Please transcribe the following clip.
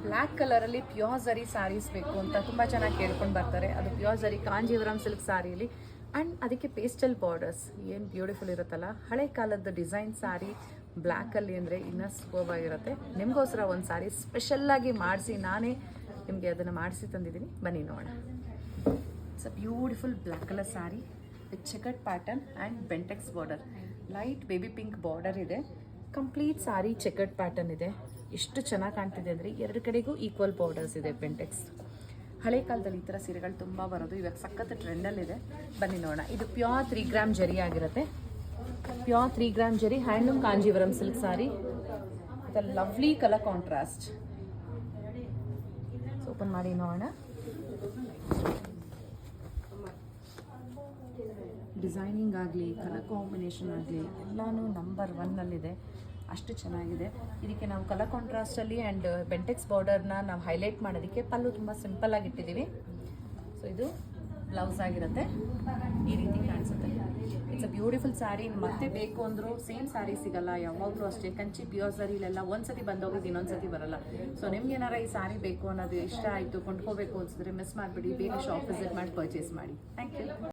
Black ಕಲರಲ್ಲಿ pure ಝರಿ ಸ್ಯಾರೀಸ್ ಬೇಕು ಅಂತ ತುಂಬ ಚೆನ್ನಾಗಿ ಕೇಳ್ಕೊಂಡು ಬರ್ತಾರೆ. ಅದು ಪ್ಯೂರ್ ಝರಿ ಕಾಂಜೀವರಂ ಸಿಲ್ಕ್ ಸ್ಯಾರಿಲಿ ಆ್ಯಂಡ್ ಅದಕ್ಕೆ ಪೇಸ್ಟಲ್ ಬಾರ್ಡರ್ಸ್ ಏನು ಬ್ಯೂಟಿಫುಲ್ ಇರುತ್ತಲ್ಲ. ಹಳೆ ಕಾಲದ ಡಿಸೈನ್ ಸ್ಯಾರಿ ಬ್ಲ್ಯಾಕಲ್ಲಿ ಅಂದರೆ ಇನ್ನೂ ಸೂಪರ್ಬ್ ಆಗಿರುತ್ತೆ. ನಿಮಗೋಸ್ಕರ ಒಂದು ಸ್ಯಾರಿ ಸ್ಪೆಷಲ್ಲಾಗಿ ಮಾಡಿಸಿ ನಾನೇ ನಿಮಗೆ ಅದನ್ನು ಮಾಡಿಸಿ ತಂದಿದ್ದೀನಿ, ಬನ್ನಿ ನೋಡೋಣ. It's a beautiful black colour sari with chequered pattern and Bentex border. Light baby pink border ಇದೆ. ಕಂಪ್ಲೀಟ್ ಸ್ಯಾರಿ ಚೆಕರ್ಡ್ ಪ್ಯಾಟರ್ನ್ ಇದೆ. ಎಷ್ಟು ಚೆನ್ನಾಗಿ ಕಾಣ್ತಿದೆ ಅಂದರೆ ಎರಡು ಕಡೆಗೂ ಈಕ್ವಲ್ ಬಾರ್ಡರ್ಸ್ ಇದೆ ಬೆಂಟೆಕ್ಸ್. ಹಳೆ ಕಾಲದಲ್ಲಿ ಈ ಥರ ಸೀರೆಗಳು ತುಂಬ ಬರೋದು, ಇವಾಗ ಸಖತ್ ಟ್ರೆಂಡಲ್ಲಿದೆ. ಬನ್ನಿ ನೋಡೋಣ. ಇದು ಪ್ಯೂರ್ 3 ಗ್ರಾಮ್ ಜರಿ ಆಗಿರುತ್ತೆ. ಪ್ಯೂರ್ 3 ಗ್ರಾಮ್ ಜರಿ handloom Kanjeevaram silk saree with a lovely colour contrast. Open ಮಾಡಿ ನೋಡೋಣ. ಡಿಸೈನಿಂಗ್ ಆಗಲಿ ಕಲರ್ ಕಾಂಬಿನೇಷನ್ ಆಗಲಿ ಎಲ್ಲನೂ ನಂಬರ್ 1ನಲ್ಲಿದೆ. ಅಷ್ಟು ಚೆನ್ನಾಗಿದೆ. ಇದಕ್ಕೆ ನಾವು ಕಲರ್ ಕಾಂಟ್ರಾಸ್ಟಲ್ಲಿ ಆ್ಯಂಡ್ ಬೆಂಟೆಕ್ಸ್ ಬಾರ್ಡರ್ನ ನಾವು ಹೈಲೈಟ್ ಮಾಡೋದಕ್ಕೆ ಪಲ್ಲು ತುಂಬ ಸಿಂಪಲ್ಲಾಗಿ ಇಟ್ಟಿದ್ದೀವಿ. ಸೊ ಇದು ಬ್ಲೌಸ್ ಆಗಿರುತ್ತೆ. ಈ ರೀತಿ ಕಾಣಿಸುತ್ತೆ. It's a beautiful sari. ಮತ್ತೆ ಬೇಕು ಅಂದರೂ ಸೇಮ್ ಸ್ಯಾರಿ ಸಿಗಲ್ಲ ಯಾವಾಗಲೂ ಅಷ್ಟೇ. ಕಂಚಿ ಪ್ಯೂರ್ ಸ್ಯಾರಿಲೆಲ್ಲ ಒಂದ್ಸತಿ ಬಂದೋಗಿದ್ದು ಇನ್ನೊಂದ್ಸತಿ ಬರಲ್ಲ. ಸೊ ನಿಮ್ಗೆ ಏನಾರ ಈ ಸ್ಯಾರಿ ಬೇಕು ಅನ್ನೋದು ಇಷ್ಟ ಆಯಿತು, ಕೊಂಡ್ಕೋಬೇಕು ಅನ್ಸಿದ್ರೆ ಮಿಸ್ ಮಾಡಿಬಿಡಿ, ಬೇಗ ಶಾಪ್ ವಿಸಿಟ್ ಮಾಡಿ ಪರ್ಚೇಸ್ ಮಾಡಿ. Thank you.